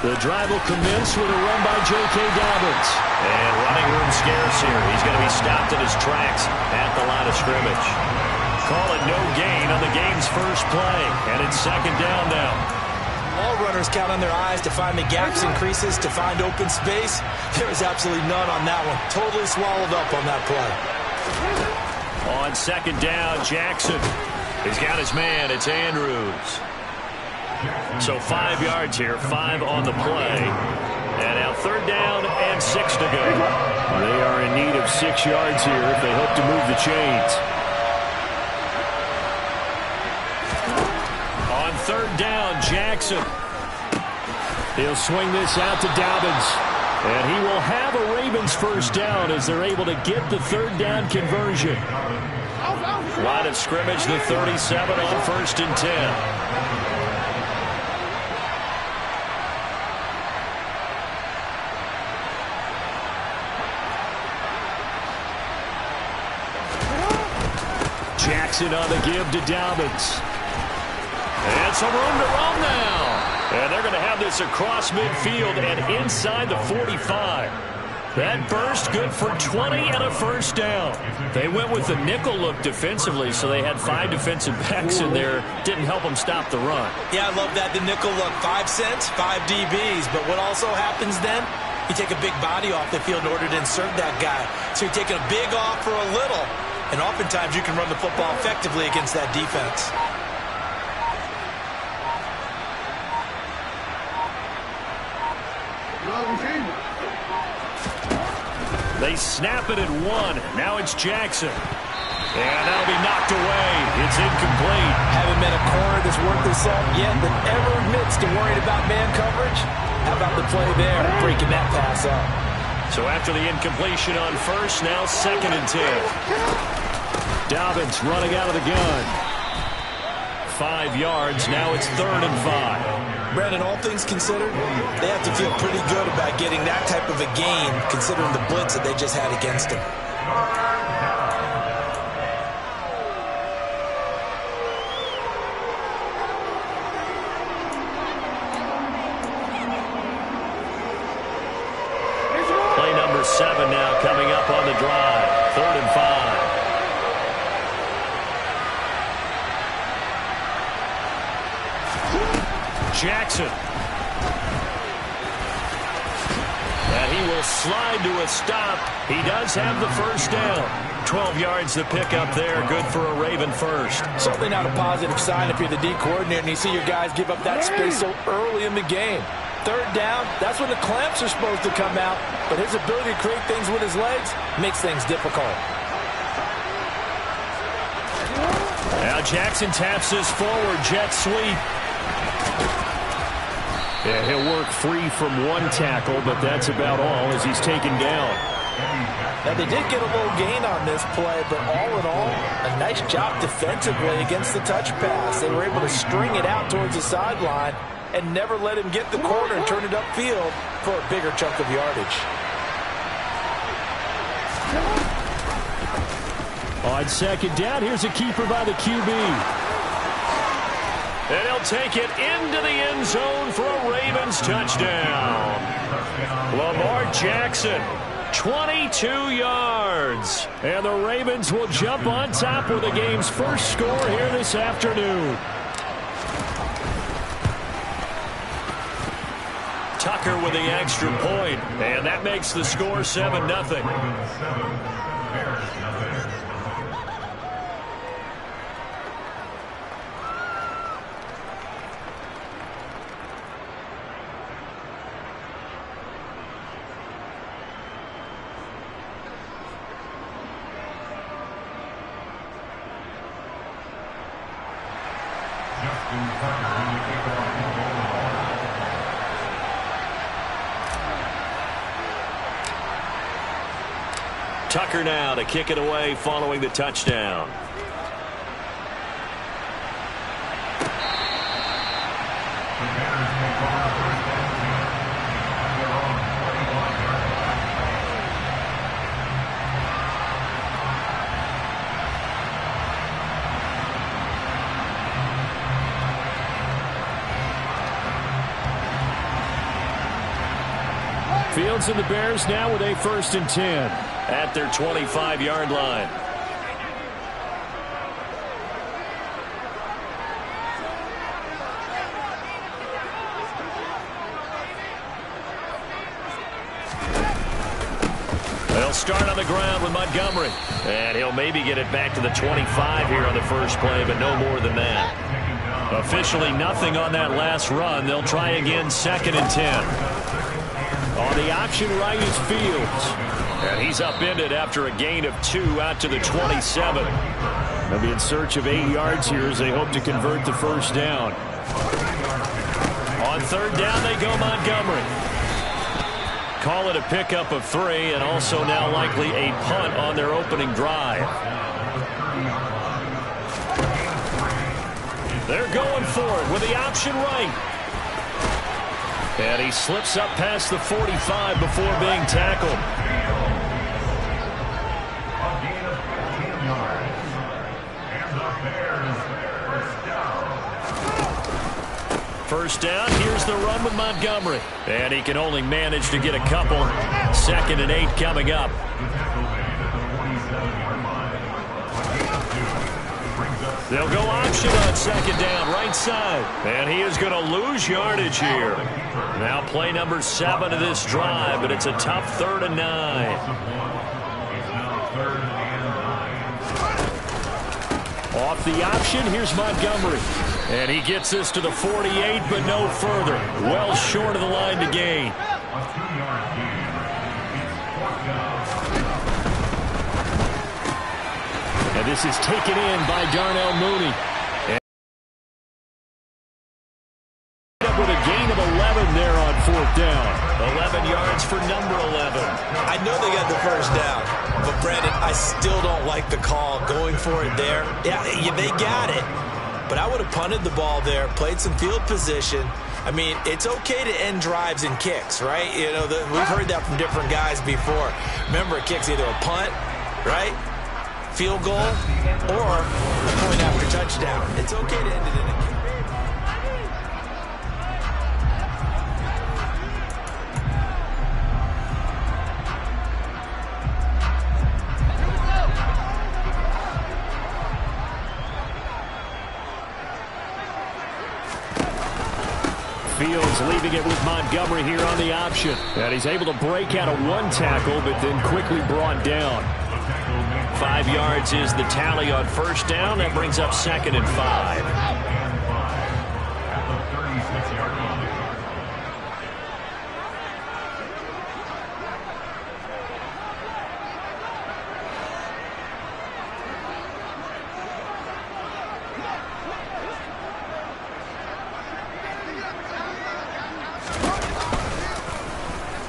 The drive will commence with a run by J.K. Dobbins. And running room scarce here. He's going to be stopped in his tracks at the line of scrimmage. Call it no gain on the game's first play. And it's second down now. All runners count on their eyes to find the gaps and creases, to find open space. There is absolutely none on that one. Totally swallowed up on that play. On second down, Jackson. He's got his man. It's Andrews. So 5 yards here, 5 on the play. And now third down and 6 to go. They are in need of 6 yards here if they hope to move the chains. On third down, Jackson. He'll swing this out to Dobbins. And he will have a Ravens first down as they're able to get the third down conversion. Line of scrimmage, the 37 on first and 10. Jackson on the give to Dobbins. And some room to run now. And they're going to have this across midfield and inside the 45. That burst good for 20 and a first down. They went with the nickel look defensively, so they had 5 defensive backs in there. Didn't help them stop the run. Yeah, I love that, the nickel look. 5 cents, 5 DBs. But what also happens then? You take a big body off the field in order to insert that guy. So you're taking a big off for a little. And oftentimes you can run the football effectively against that defense. They snap it at 1. Now it's Jackson. And that'll be knocked away. It's incomplete. Haven't been a corner that's worth his salt yet that ever admits to worrying about man coverage. How about the play there, breaking that pass up? So after the incompletion on first, now second and 10. Dobbins running out of the gun. 5 yards. Now it's third and 5. Brandon, all things considered, they have to feel pretty good about getting that type of a gain, considering the blitz that they just had against them. Play number 7 now coming up on the drive. Third and 5. Jackson. And he will slide to a stop. He does have the first down. 12 yards to pick up there. Good for a Raven first. Certainly not a positive sign if you're the D coordinator and you see your guys give up that space so early in the game. Third down, that's when the clamps are supposed to come out. But his ability to create things with his legs makes things difficult. Now Jackson taps this forward. Jet sweep. Yeah, he'll work free from one tackle, but that's about all as he's taken down. Now, they did get a little gain on this play, but all in all, a nice job defensively against the touch pass. They were able to string it out towards the sideline and never let him get the corner and turn it upfield for a bigger chunk of yardage. On second down, here's a keeper by the QB. And he'll take it into the end zone for a Ravens touchdown. Lamar Jackson, 22 yards. And the Ravens will jump on top with the game's first score here this afternoon. Tucker with the extra point, and that makes the score 7-0. Tucker now to kick it away following the touchdown. Fields and the Bears now with a 1st and 10. At their 25-yard line. They'll start on the ground with Montgomery. And he'll maybe get it back to the 25 here on the first play, but no more than that. Officially nothing on that last run. They'll try again, 2nd and 10. On the option right is Fields. And he's upended after a gain of 2 out to the 27. They'll be in search of 8 yards here as they hope to convert the 1st down. On 3rd down, they go Montgomery. Call it a pickup of 3, and also now likely a punt on their opening drive. They're going for it with the option right. And he slips up past the 45 before being tackled. First down, here's the run with Montgomery. And he can only manage to get a couple. 2nd and 8 coming up. They'll go option on 2nd down, right side. And he is going to lose yardage here. Now play number 7 of this drive, but it's a tough 3rd and 9. Off the option, here's Montgomery. And he gets this to the 48, but no further. Well short of the line to gain. And this is taken in by Darnell Mooney. And with a gain of 11 there on 4th down. 11 yards for number 11. I know they got the 1st down, but Brandon, I still don't like the call going for it there. Yeah, they got it. But I would have punted the ball there, played some field position. I mean, it's okay to end drives and kicks, right? You know, we've heard that from different guys before. Remember, a kick's either a punt, right, field goal, or a point after touchdown. It's okay to end it in a kick. Fields leaving it with Montgomery here on the option. And he's able to break out of 1 tackle, but then quickly brought down. 5 yards is the tally on 1st down. That brings up 2nd and 5.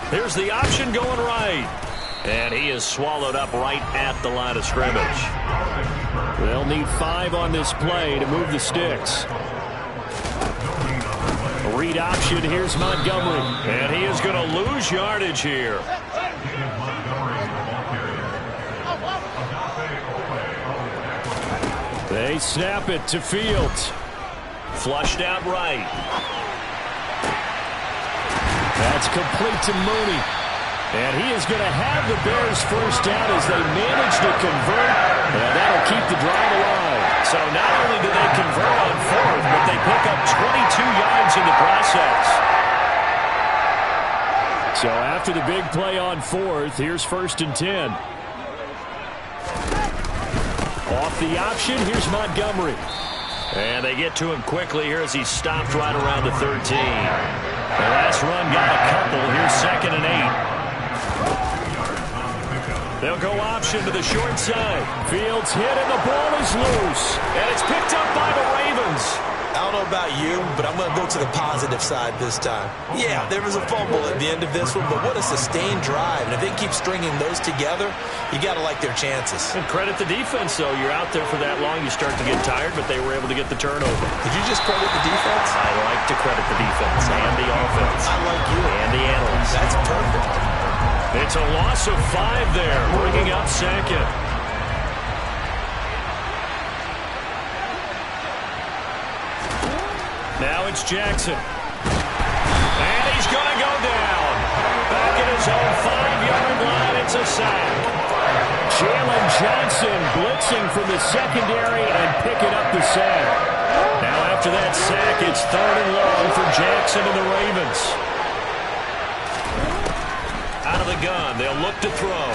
Here's the option going right. And he is swallowed up right at the line of scrimmage. They'll need 5 on this play to move the sticks. A read option. Here's Montgomery. And he is going to lose yardage here. They snap it to Fields. Flushed out right. That's complete to Mooney. And he is going to have the Bears 1st down as they manage to convert. And that'll keep the drive alive. So not only do they convert on 4th, but they pick up 22 yards in the process. So after the big play on 4th, here's 1st and 10. Off the option, here's Montgomery. And they get to him quickly here as he stopped right around the 13. The last run got a couple. Here's 2nd and 8. They'll go option to the short side. Fields hit and the ball is loose. And it's picked up by the Ravens. I don't know about you, but I'm going to go to the positive side this time. Yeah, there was a fumble at the end of this one, but what a sustained drive. And if they keep stringing those together, you got to like their chances. And credit the defense, though. You're out there for that long, you start to get tired, but they were able to get the turnover. Did you just credit the defense? I like to credit the defense and the offense. I like you. And the analysts. That's perfect. It's a loss of 5 there, bringing up 2nd. Now it's Jackson. And he's going to go down. Back at his sack. Jalen Johnson blitzing from the secondary and picking up the sack. Now after that sack, it's 3rd and long for Jackson and the Ravens. Out of the gun, they'll look to throw.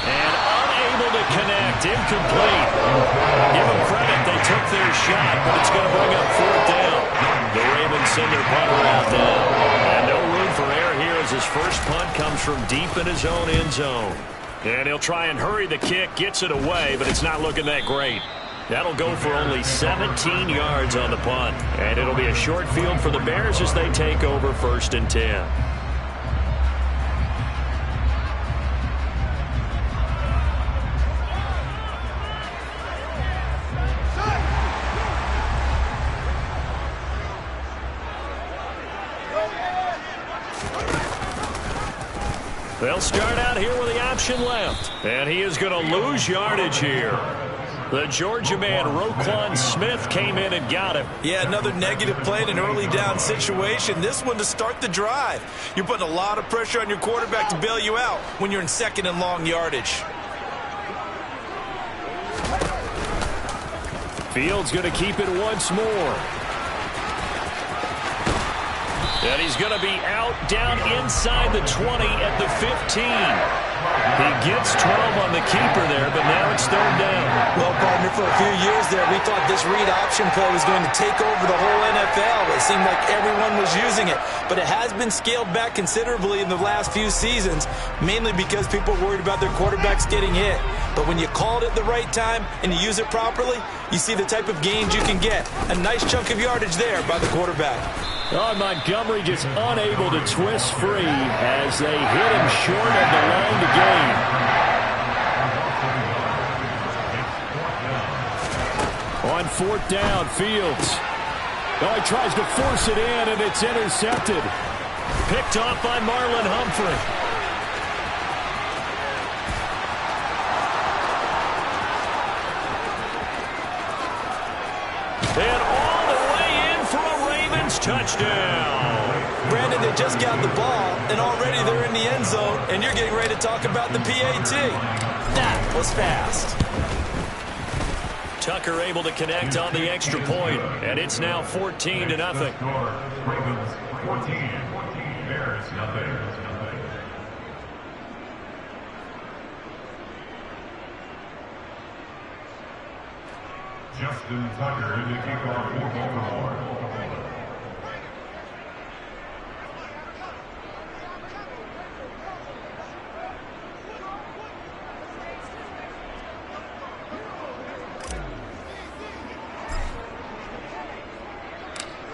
And unable to connect, incomplete. Give them credit, they took their shot, but it's going to bring up 4th down. The Ravens send their punter out now. And no room for error here as his first punt comes from deep in his own end zone. And he'll try and hurry the kick, gets it away, but it's not looking that great. That'll go for only 17 yards on the punt. And it'll be a short field for the Bears as they take over 1st and 10. They'll start out here with the option left. And he is going to lose yardage here. The Georgia man, Roquan Smith, came in and got him. Yeah, another negative play in an early down situation. This one to start the drive. You're putting a lot of pressure on your quarterback to bail you out when you're in 2nd and long yardage. Fields going to keep it once more. And he's going to be out down inside the 20 at the 15. He gets 12 on the keeper there, but now it's 3rd down. Well, partner, for a few years there, we thought this read option play was going to take over the whole NFL. It seemed like everyone was using it, but it has been scaled back considerably in the last few seasons, mainly because people are worried about their quarterbacks getting hit. But when you call it at the right time and you use it properly, you see the type of gains you can get. A nice chunk of yardage there by the quarterback. Oh, Montgomery just unable to twist free as they hit him short of the line to gain. On 4th down, Fields. Oh, he tries to force it in, and it's intercepted. Picked off by Marlon Humphrey. And all the way in for a Ravens touchdown. Brandon, they just got the ball, and already they're in the end zone, and you're getting ready to talk about the PAT. That was fast. Tucker able to connect on the extra point, and it's now 14-0. Ravens 14, Bears nothing. Justin Tucker in the kickoff for Baltimore.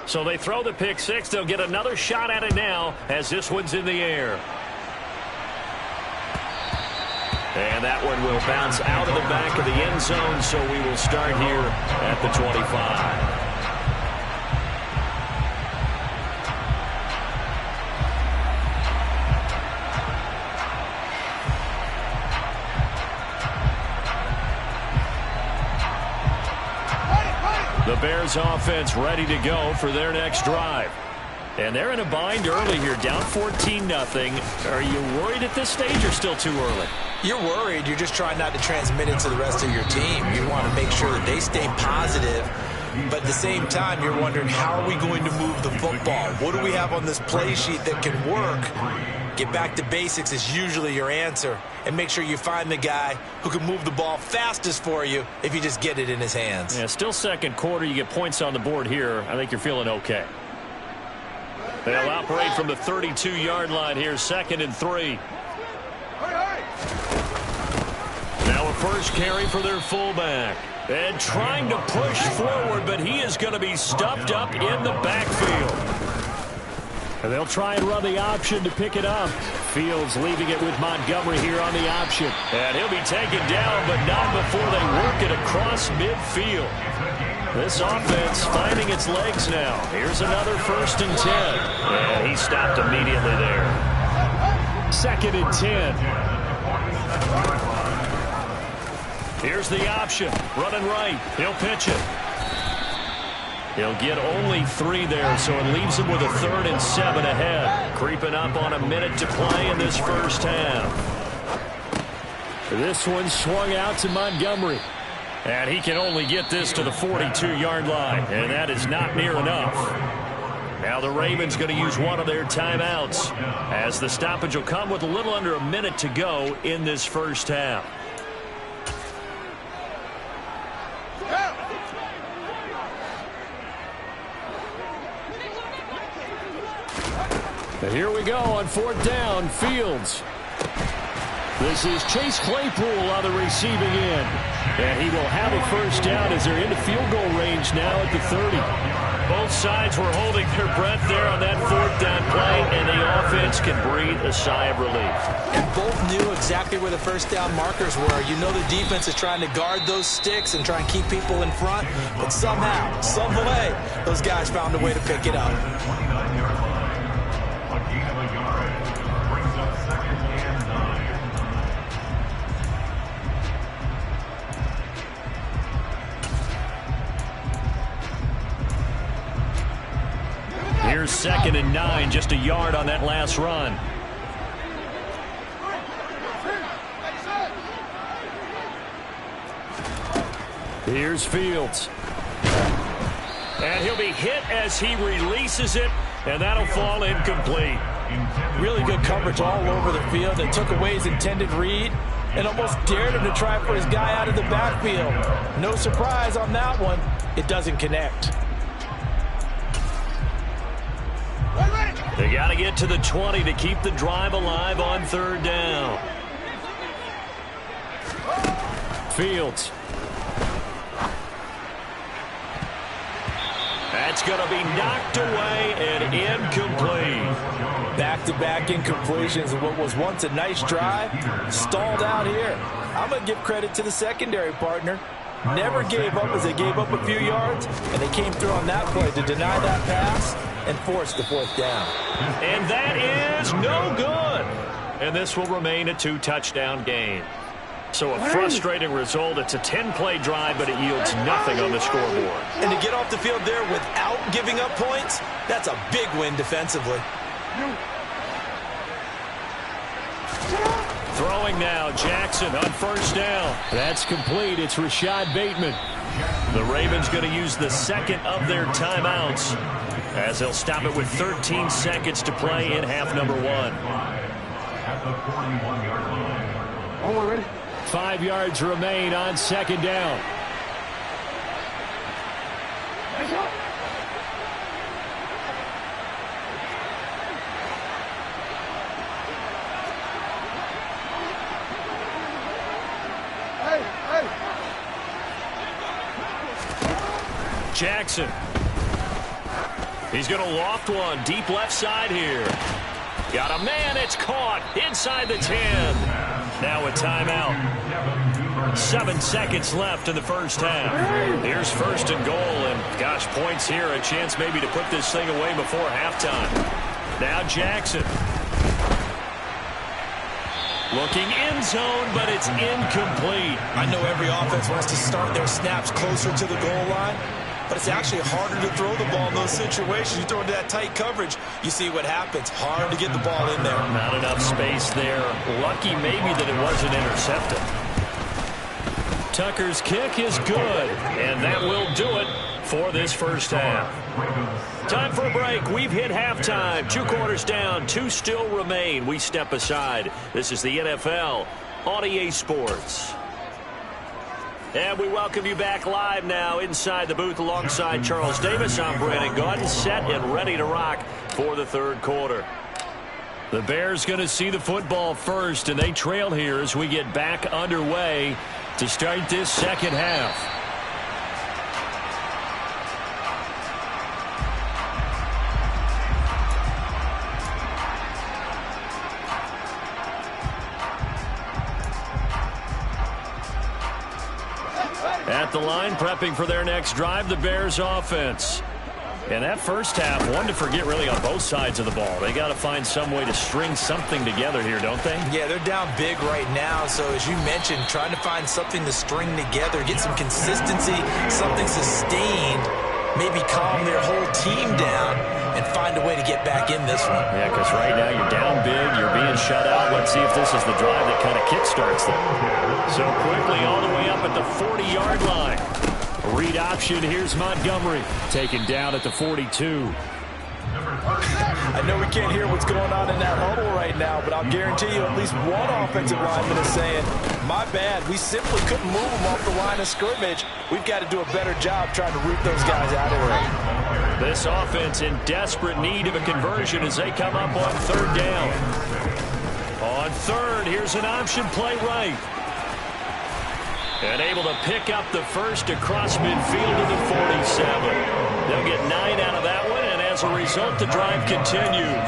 So they throw the pick six. They'll get another shot at it now as this one's in the air. And that one will bounce out of the back of the end zone, so we will start here at the 25. The Bears offense ready to go for their next drive. And they're in a bind early here, down 14-0. Are you worried at this stage or still too early? You're worried. You're just trying not to transmit it to the rest of your team. You want to make sure that they stay positive. But at the same time, you're wondering, how are we going to move the football? What do we have on this play sheet that can work? Get back to basics is usually your answer. And make sure you find the guy who can move the ball fastest for you if you just get it in his hands. Yeah, still second quarter. You get points on the board here. I think you're feeling okay. They'll operate from the 32-yard line here, 2nd and 3. Now a first carry for their fullback. And trying to push forward, but he is going to be stuffed up in the backfield. And they'll try and run the option to pick it up. Fields leaving it with Montgomery here on the option. And he'll be taken down, but not before they work it across midfield. This offense finding its legs now. Here's another 1st and 10. And he stopped immediately there. 2nd and 10. Here's the option. Running right. He'll pitch it. He'll get only 3 there, so it leaves him with a 3rd and 7 ahead. Creeping up on a minute to play in this first half. This one swung out to Montgomery. And he can only get this to the 42-yard line, and that is not near enough. Now the Ravens going to use one of their timeouts, as the stoppage will come with a little under a minute to go in this first half. And here we go on 4th down. Fields. This is Chase Claypool on the receiving end. And he will have a first down as they're into field goal range now at the 30. Both sides were holding their breath there on that 4th down play, and the offense can breathe a sigh of relief. And both knew exactly where the first down markers were. You know the defense is trying to guard those sticks and try and keep people in front, but somehow, some way, those guys found a way to pick it up. 29-yard line. A gain of a yard. Brings up 2nd and 9. Here's 2nd and 9, just a yard on that last run. Here's Fields. And he'll be hit as he releases it, and that'll fall incomplete. Really good coverage all over the field. They took away his intended read and almost dared him to try for his guy out of the backfield. No surprise on that one. It doesn't connect. They got to get to the 20 to keep the drive alive on 3rd down. Fields. That's going to be knocked away and incomplete. Back-to-back incompletions of what was once a nice drive, stalled out here. I'm going to give credit to the secondary partner. Never gave up as they gave up a few yards, and they came through on that play to deny that pass and force the 4th down. And that is no good. And this will remain a 2-touchdown game. So a frustrating result. It's a 10-play drive, but it yields nothing on the scoreboard. And to get off the field there without giving up points, that's a big win defensively. Throwing now, Jackson on 1st down. That's complete. It's Rashad Bateman. The Ravens going to use the 2nd of their timeouts, as they'll stop it with 13 seconds to play in half number 1. At the 41-yard line. Oh, we're ready. 5 yards remain on 2nd down. Jackson. He's going to loft one deep left side here. Got a man. It's caught inside the 10. Now a timeout. 7 seconds left in the first half. Here's 1st and goal, and gosh, points here. A chance maybe to put this thing away before halftime. Now Jackson. Looking end zone, but it's incomplete. I know every offense wants to start their snaps closer to the goal line, but it's actually harder to throw the ball in those situations. You throw into that tight coverage, you see what happens. Hard to get the ball in there. Not enough space there. Lucky maybe that it wasn't intercepted. Tucker's kick is good, and that will do it for this first half. Time for a break. We've hit halftime. 2 quarters down, 2 still remain. We step aside. This is the NFL on EA Sports. And we welcome you back live now inside the booth alongside Charles Davis. I'm Brandon Gaudin, set and ready to rock for the 3rd quarter. The Bears going to see the football first, and they trail here as we get back underway to start this 2nd half. At the line, prepping for their next drive, the Bears offense. And that first half, one to forget really on both sides of the ball. They got to find some way to string something together here, don't they? Yeah, they're down big right now. So as you mentioned, trying to find something to string together, get some consistency, something sustained, maybe calm their whole team down, and find a way to get back in this one. Yeah, because right now you're down big, you're being shut out. Let's see if this is the drive that kind of kickstarts them. So quickly all the way up at the 40-yard line. Read option, here's Montgomery. Taken down at the 42. I know we can't hear what's going on in that huddle right now, but I'll guarantee you at least one offensive lineman is saying, my bad, we simply couldn't move them off the line of scrimmage. We've got to do a better job trying to root those guys out of there. This offense in desperate need of a conversion as they come up on third down. On third, here's an option play right. And able to pick up the first across midfield to the 47. They'll get 9 out of that one, and as a result, the drive continues.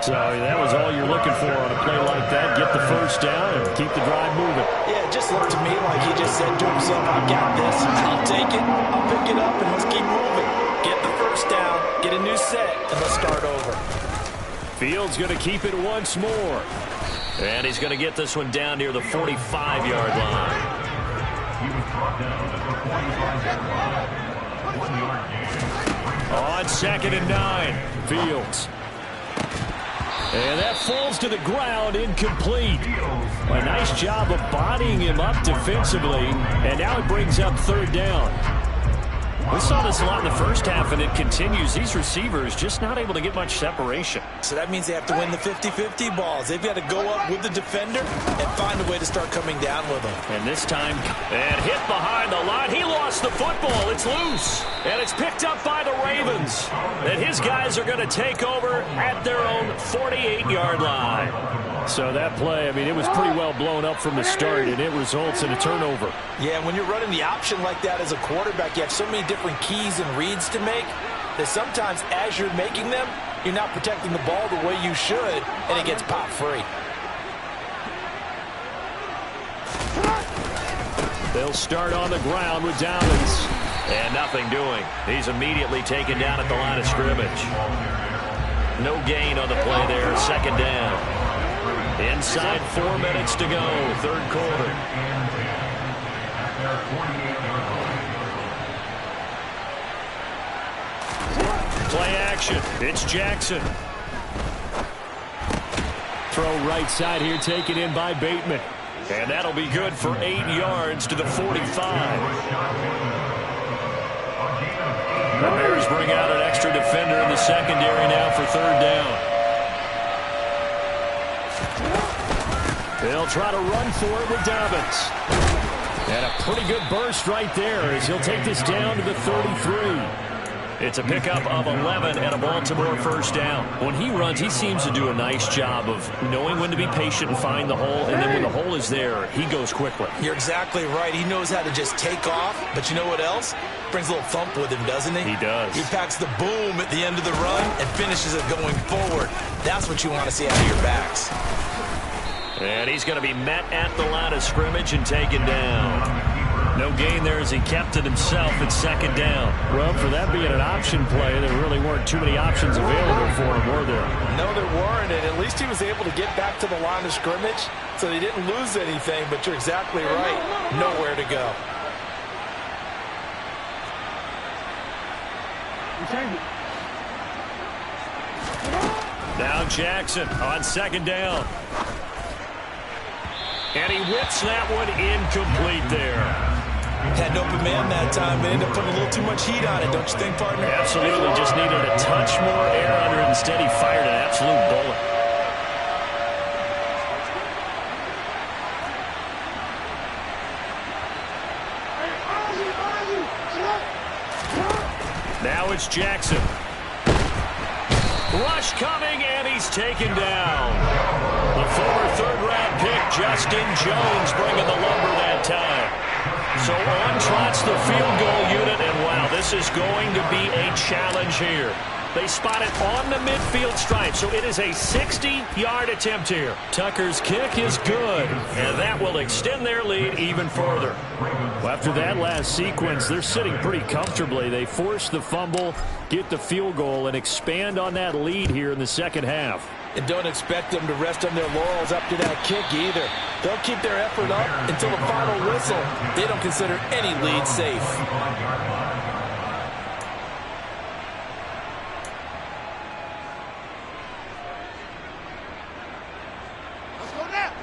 So that was all you're looking for on a play like that. Get the first down and keep the drive moving. Yeah, it just looked to me like he just said to himself, I've got this. I'll take it, I'll pick it up, and let's keep moving. Get the first down, get a new set, and let's start over. Fields going to keep it once more. And he's going to get this one down near the 45-yard line. He was brought down at the 45-yard line. 1-yard gain. On 2nd and 9, Fields. And that falls to the ground, incomplete. A nice job of bodying him up defensively, and now it brings up third down. We saw this a lot in the first half, and it continues. These receivers just not able to get much separation. So that means they have to win the 50-50 balls. They've got to go up with the defender and find a way to start coming down with them. And this time, and hit behind the line. He lost the football. It's loose. And it's picked up by the Ravens. And his guys are going to take over at their own 48-yard line. So that play, I mean, it was pretty well blown up from the start, and it results in a turnover. Yeah, when you're running the option like that as a quarterback, you have so many different keys and reads to make that sometimes as you're making them, you're not protecting the ball the way you should, and it gets popped free. They'll start on the ground with Downs. And nothing doing. He's immediately taken down at the line of scrimmage. No gain on the play there. 2nd down. Inside 4 minutes to go, third quarter. Play action. It's Jackson. Throw right side here, taken in by Bateman. And that'll be good for 8 yards to the 45. The Bears bring out an extra defender in the secondary now for third down. They'll try to run for it with Dobbins. And a pretty good burst right there as he'll take this down to the 33. It's a pickup of 11 and a Baltimore first down. When he runs, he seems to do a nice job of knowing when to be patient and find the hole, and then when the hole is there, he goes quickly. You're exactly right. He knows how to just take off, but you know what else? Brings a little thump with him, doesn't he? He does. He packs the boom at the end of the run and finishes it going forward. That's what you want to see out of your backs. And he's going to be met at the line of scrimmage and taken down. No gain there as he kept it himself at 2nd down. Well, for that being an option play, there really weren't too many options available for him, were there? No, there weren't, and at least he was able to get back to the line of scrimmage, so he didn't lose anything, but you're exactly right. Nowhere to go. Now Jackson on 2nd down. And he whips that one incomplete there. Had an open man that time, but ended up putting a little too much heat on it, don't you think, partner? Absolutely, just needed a touch more air under it. Instead, he fired an absolute bullet. Now it's Jackson. Rush coming, and he's taken down. The former third-round pick, Justin Jones, bringing the lumber that time. So on trots the field goal unit, and wow, this is going to be a challenge here. They spot it on the midfield stripe, so it is a 60-yard attempt here. Tucker's kick is good, and that will extend their lead even further. Well, after that last sequence, they're sitting pretty comfortably. They force the fumble, get the field goal, and expand on that lead here in the second half. And don't expect them to rest on their laurels up to that kick either. They'll keep their effort up until the final whistle. They don't consider any lead safe.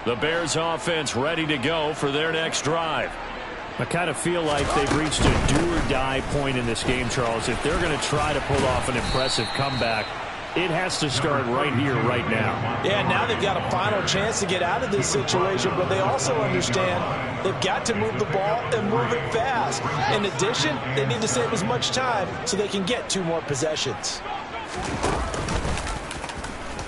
The Bears offense ready to go for their next drive. I kind of feel like they've reached a do-or-die point in this game, Charles. If they're going to try to pull off an impressive comeback, it has to start right here, right now. Yeah, now they've got a final chance to get out of this situation, but they also understand they've got to move the ball and move it fast. In addition, they need to save as much time so they can get 2 more possessions.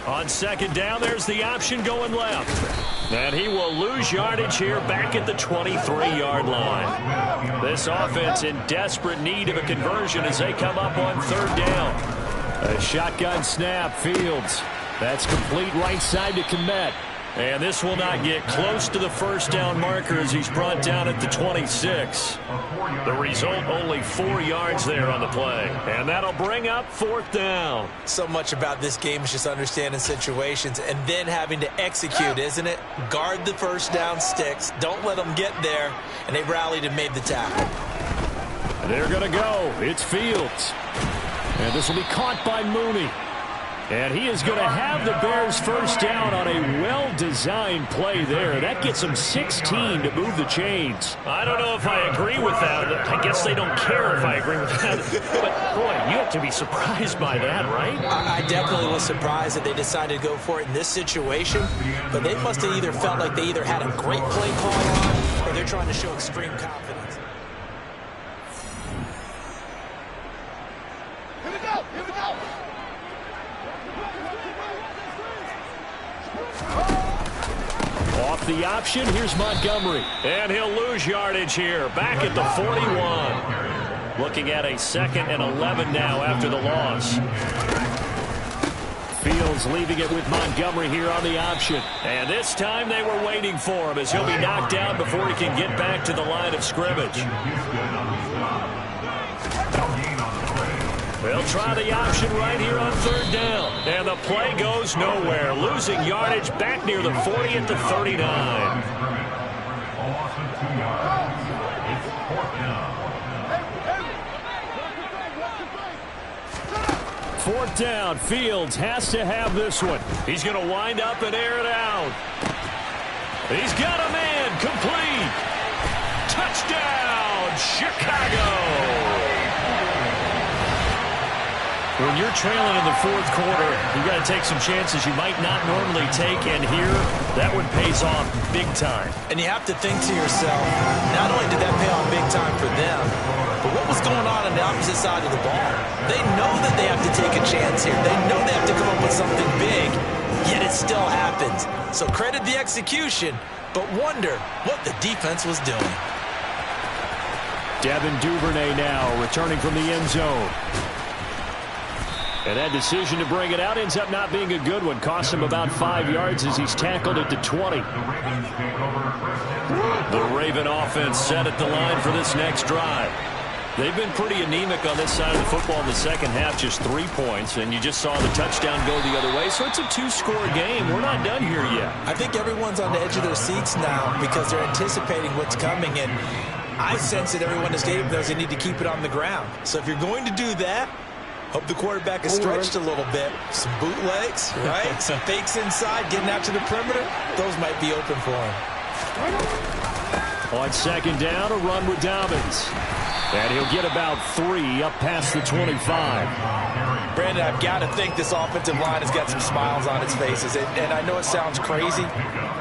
On second down, there's the option going left. And he will lose yardage here back at the 23-yard line. This offense in desperate need of a conversion as they come up on third down. A shotgun snap, Fields. That's complete right side to Kmet. And this will not get close to the first down marker as he's brought down at the 26. The result, only 4 yards there on the play. And that'll bring up fourth down. So much about this game is just understanding situations and then having to execute, isn't it? Guard the first down sticks. Don't let them get there. And they rallied and made the tackle. They're going to go. It's Fields. And this will be caught by Mooney. And he is going to have the Bears first down on a well-designed play there. That gets them 16 to move the chains. I don't know if I agree with that. I guess they don't care if I agree with that. But, boy, you have to be surprised by that, right? I definitely was surprised that they decided to go for it in this situation. But they must have either felt like they either had a great play call on or they're trying to show extreme confidence. Here we go! Here we go! Off the option, here's Montgomery. And he'll lose yardage here, back at the 41. Looking at a 2nd and 11 now after the loss. Fields leaving it with Montgomery here on the option. And this time they were waiting for him as he'll be knocked down before he can get back to the line of scrimmage. They'll try the option right here on third down. And the play goes nowhere. Losing yardage back near the 40 at the 39. Fourth down. Fields has to have this one. He's going to wind up and air it out. He's got a man. Complete. Touchdown, Chicago. When you're trailing in the fourth quarter, you got to take some chances you might not normally take, and here, that one pays off big time. And you have to think to yourself, not only did that pay off big time for them, but what was going on the opposite side of the ball? They know that they have to take a chance here. They know they have to come up with something big, yet it still happens. So credit the execution, but wonder what the defense was doing. Devin Duvernay now returning from the end zone. And that decision to bring it out ends up not being a good one. Costs him about 5 yards as he's tackled at the 20. The Raven offense set at the line for this next drive. They've been pretty anemic on this side of the football in the second half, just 3 points, and you just saw the touchdown go the other way. So it's a 2-score game. We're not done here yet. I think everyone's on the edge of their seats now because they're anticipating what's coming, and I sense that everyone in the stadium knows they need to keep it on the ground. So if you're going to do that, hope the quarterback is stretched a little bit. Some bootlegs, right? Some fakes inside, getting out to the perimeter. Those might be open for him. On second down, a run with Dobbins. And he'll get about 3 up past the 25. Brandon, I've got to think this offensive line has got some smiles on its faces. And I know it sounds crazy,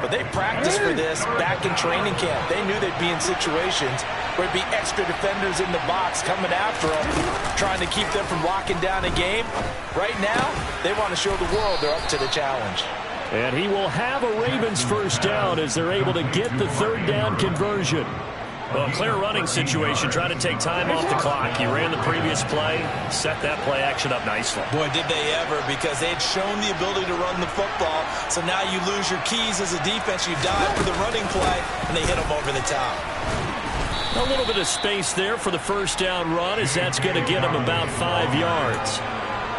but they practiced for this back in training camp. They knew they'd be in situations where it'd be extra defenders in the box coming after them, trying to keep them from locking down a game. Right now, they want to show the world they're up to the challenge. And he will have a Ravens first down as they're able to get the third down conversion. Well, clear running situation. Try to take time off the clock. You ran the previous play, set that play action up nicely. Boy, did they ever, because they had shown the ability to run the football. So now you lose your keys as a defense. You dive for the running play, and they hit them over the top. A little bit of space there for the first down run, as that's going to get them about 5 yards.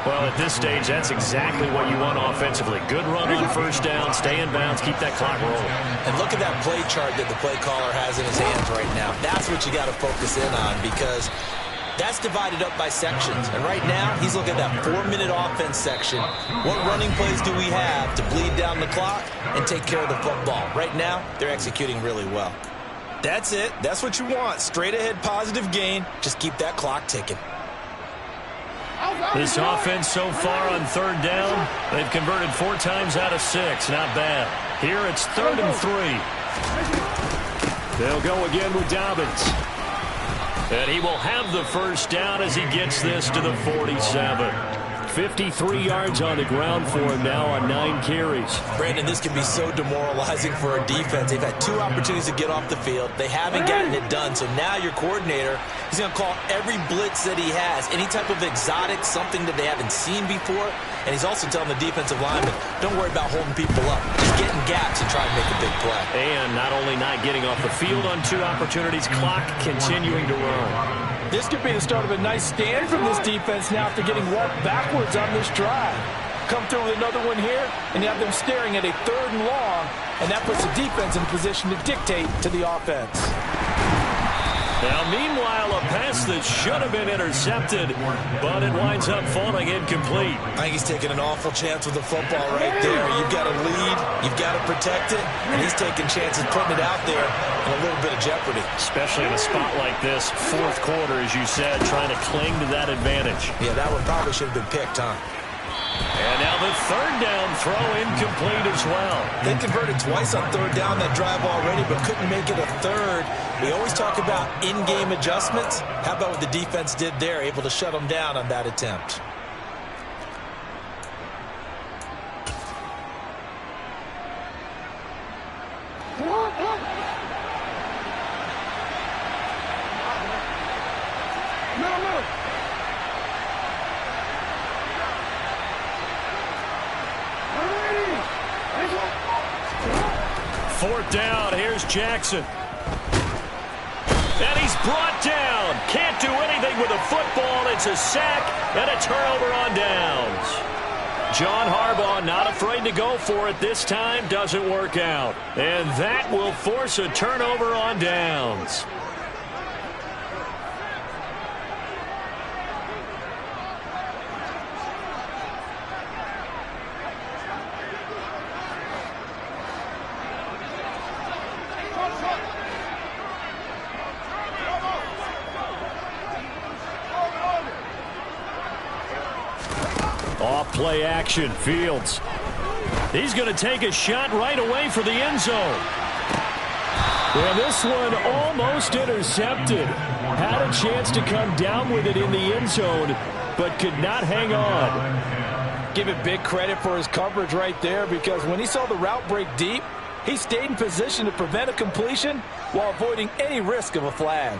Well, at this stage, that's exactly what you want offensively. Good run on first down, stay in bounds, keep that clock rolling. And look at that play chart that the play caller has in his hands right now. That's what you got to focus in on, because That's divided up by sections. And right now, he's looking at that 4-minute offense section. What running plays do we have to bleed down the clock and take care of the football? Right now, they're executing really well. That's it. That's what you want. Straight ahead positive gain. Just keep that clock ticking. This offense so far on third down, they've converted 4 times out of 6. Not bad. Here it's 3rd and 3. They'll go again with Dobbins. And he will have the first down as he gets this to the 47. 53 yards on the ground for him now on 9 carries. Brandon, this can be so demoralizing for a defense. They've had 2 opportunities to get off the field. They haven't gotten it done. So now your coordinator, he's going to call every blitz that he has, any type of exotic, something that they haven't seen before. And he's also telling the defensive lineman, don't worry about holding people up. Just get in gaps and try to make a big play. And not only not getting off the field on 2 opportunities, clock continuing to run. This could be the start of a nice stand from this defense now after getting walked backwards on this drive. Come through with another one here, and you have them staring at a 3rd and long, and that puts the defense in a position to dictate to the offense. Now, meanwhile, a pass that should have been intercepted, but it winds up falling incomplete. I think he's taking an awful chance with the football right there. You've got to lead, you've got to protect it, and he's taking chances putting it out there in a little bit of jeopardy. Especially in a spot like this, 4th quarter, as you said, trying to cling to that advantage. Yeah, that one probably should have been picked, huh? And now the 3rd down throw incomplete as well. They converted twice on 3rd down that drive already, but couldn't make it a 3rd. We always talk about in-game adjustments. How about what the defense did there, able to shut them down on that attempt? Fourth down, here's Jackson. And he's brought down. Can't do anything with a football. It's a sack and a turnover on downs. John Harbaugh not afraid to go for it this time. Doesn't work out. And that will force a turnover on downs. Off-play action, Fields. He's going to take a shot right away for the end zone. And this one almost intercepted. Had a chance to come down with it in the end zone, but could not hang on. Give it big credit for his coverage right there, because when he saw the route break deep, he stayed in position to prevent a completion while avoiding any risk of a flag.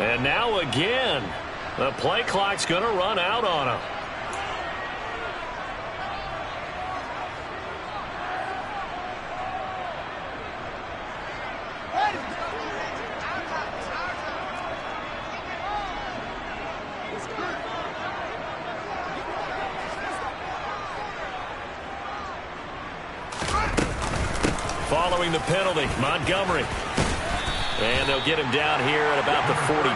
And now again, the play clock's going to run out on him. Following the penalty, Montgomery. And they'll get him down here at about the 42.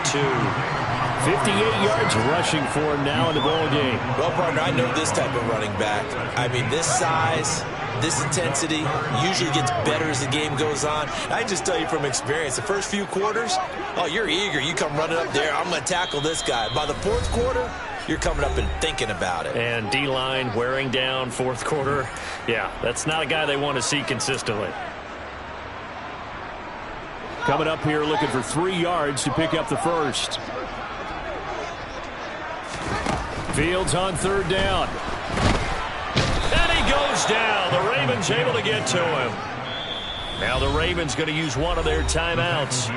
58 yards rushing for him now in the ball game. Well, partner, I know this type of running back. I mean, this size, this intensity usually gets better as the game goes on. I just tell you from experience, the first few quarters, oh, you're eager. You come running up there, I'm going to tackle this guy. By the fourth quarter, you're coming up and thinking about it. And D-line wearing down fourth quarter. Yeah, that's not a guy they want to see consistently. Coming up here looking for 3 yards to pick up the first. Fields on third down. And he goes down. The Ravens able to get to him. Now the Ravens going to use one of their timeouts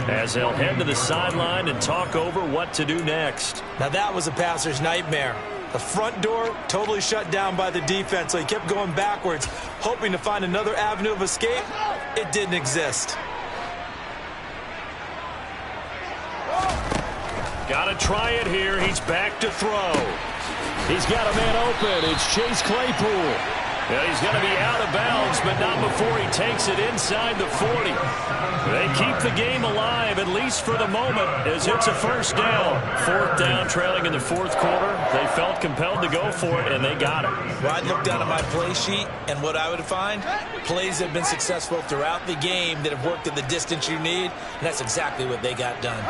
as they'll head to the sideline and talk over what to do next. Now that was a passer's nightmare. The front door totally shut down by the defense, so he kept going backwards, hoping to find another avenue of escape. It didn't exist. Got to try it here. He's back to throw. He's got a man open. It's Chase Claypool. Yeah, he's going to be out of bounds, but not before he takes it inside the 40. They keep the game alive, at least for the moment, as it's a first down. Fourth down, trailing in the fourth quarter. They felt compelled to go for it, and they got it. Well, I'd look down at my play sheet, and what I would find, plays that have been successful throughout the game that have worked at the distance you need, and that's exactly what they got done.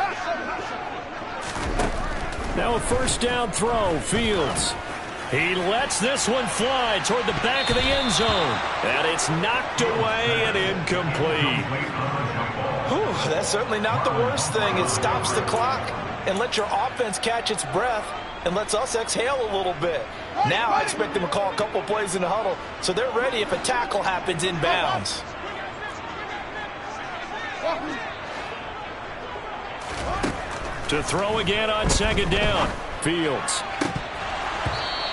Now a first down throw. Fields. He lets this one fly toward the back of the end zone. And it's knocked away and incomplete. Whew, that's certainly not the worst thing. It stops the clock and lets your offense catch its breath and lets us exhale a little bit. Now I expect them to call a couple plays in the huddle so they're ready if a tackle happens inbounds. To throw again on second down. Fields.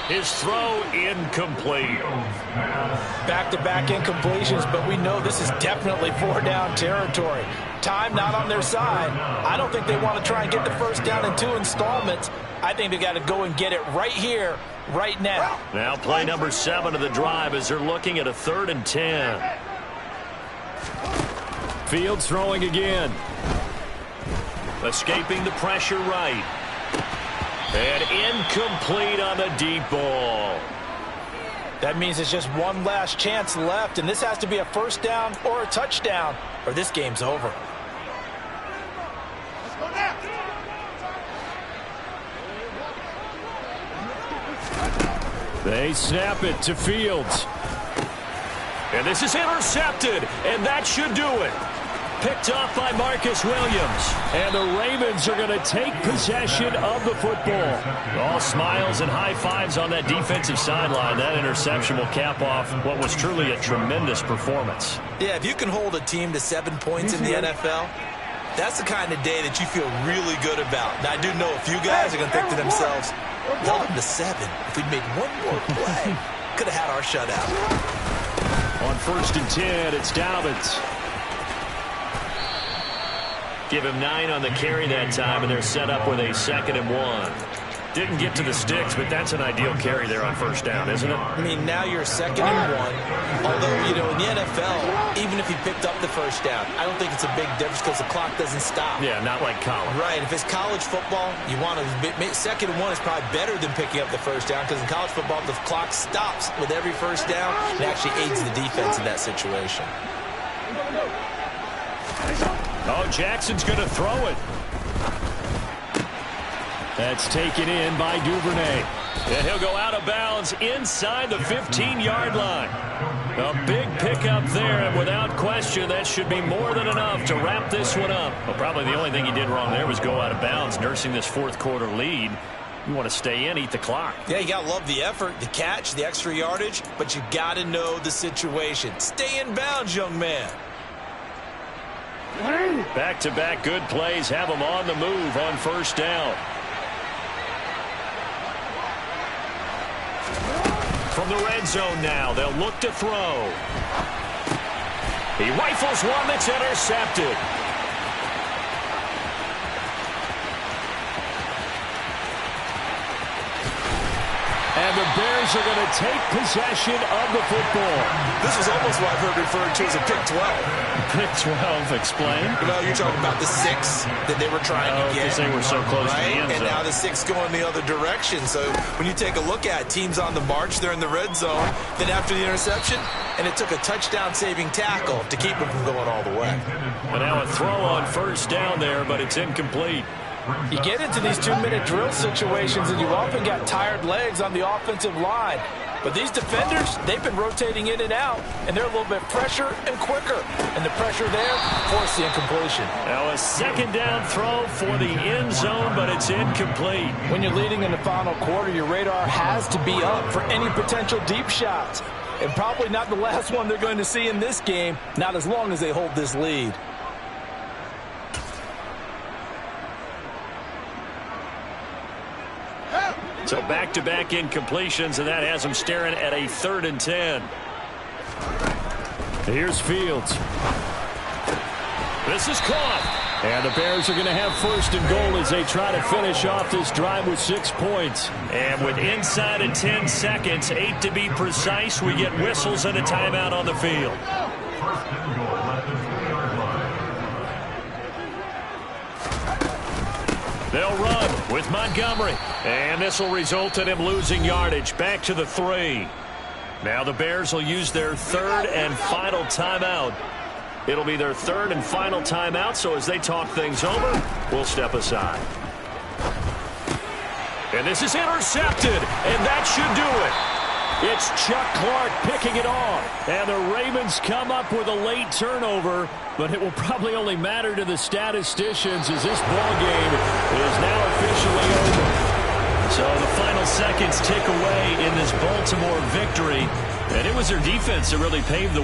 His throw incomplete. Back-to-back incompletions, but we know this is definitely four-down territory. Time not on their side. I don't think they want to try and get the first down in 2 installments. I think they got to go and get it right here, right now. Now play number 7 of the drive as they're looking at a 3rd and 10. Fields throwing again. Escaping the pressure right. And incomplete on the deep ball. That means it's just one last chance left, and this has to be a first down or a touchdown, or this game's over. They snap it to Fields. And this is intercepted, and that should do it. Picked off by Marcus Williams. And the Ravens are going to take possession of the football. All smiles and high fives on that defensive sideline. That interception will cap off what was truly a tremendous performance. Yeah, if you can hold a team to 7 points in the NFL, that's the kind of day that you feel really good about. Now, I do know a few guys are going to think to themselves, held them to 7. If we'd made one more play, could have had our shutout. On 1st and 10, it's Dobbins. Give him 9 on the carry that time, and they're set up with a 2nd and 1. Didn't get to the sticks, but that's an ideal carry there on first down, isn't it? I mean, now you're 2nd and 1. Although, you know, in the NFL, even if he picked up the first down, I don't think it's a big difference because the clock doesn't stop. Yeah, not like college. Right. If it's college football, you want to 2nd and 1 is probably better than picking up the first down because in college football, the clock stops with every first down. It actually aids the defense in that situation. Oh, Jackson's going to throw it. That's taken in by Duvernay. And he'll go out of bounds inside the 15-yard line. A big pickup there, and without question, that should be more than enough to wrap this one up. Well, probably the only thing he did wrong there was go out of bounds, nursing this fourth quarter lead. You want to stay in, eat the clock. Yeah, you got to love the effort, the catch, the extra yardage, but you got to know the situation. Stay in bounds, young man. Back-to-back good plays have them on the move on first down. From the red zone now, they'll look to throw. He rifles one that's intercepted. And the Bears are going to take possession of the football. This is almost what I've heard referred to as a pick 12. Pick 12, explain. Well, you're talking about the 6 that they were trying to get. Because they were so close to the end zone. And now the 6 going the other direction. So when you take a look at teams on the march, they're in the red zone. Then after the interception, and it took a touchdown-saving tackle to keep them from going all the way. And now a throw on first down there, but it's incomplete. You get into these 2-minute drill situations, and you've often got tired legs on the offensive line. But these defenders, they've been rotating in and out, and they're a little bit fresher and quicker. And the pressure there forced the incompletion. Now a second down throw for the end zone, but it's incomplete. When you're leading in the final quarter, your radar has to be up for any potential deep shots. And probably not the last one they're going to see in this game, not as long as they hold this lead. So back-to-back incompletions, and that has them staring at a 3rd and 10. Here's Fields. This is caught. And the Bears are going to have 1st and goal as they try to finish off this drive with 6 points. And with inside of 10 seconds, 8 to be precise, we get whistles and a timeout on the field. 1st and goal at the 3-yard line. They'll run with Montgomery. And this will result in him losing yardage back to the 3. Now the Bears will use their 3rd and final timeout. It'll be their 3rd and final timeout, so as they talk things over, we'll step aside. And this is intercepted, and that should do it. It's Chuck Clark picking it off. And the Ravens come up with a late turnover, but it will probably only matter to the statisticians as this ball game is now officially over. So the final seconds tick away in this Baltimore victory, and it was their defense that really paved the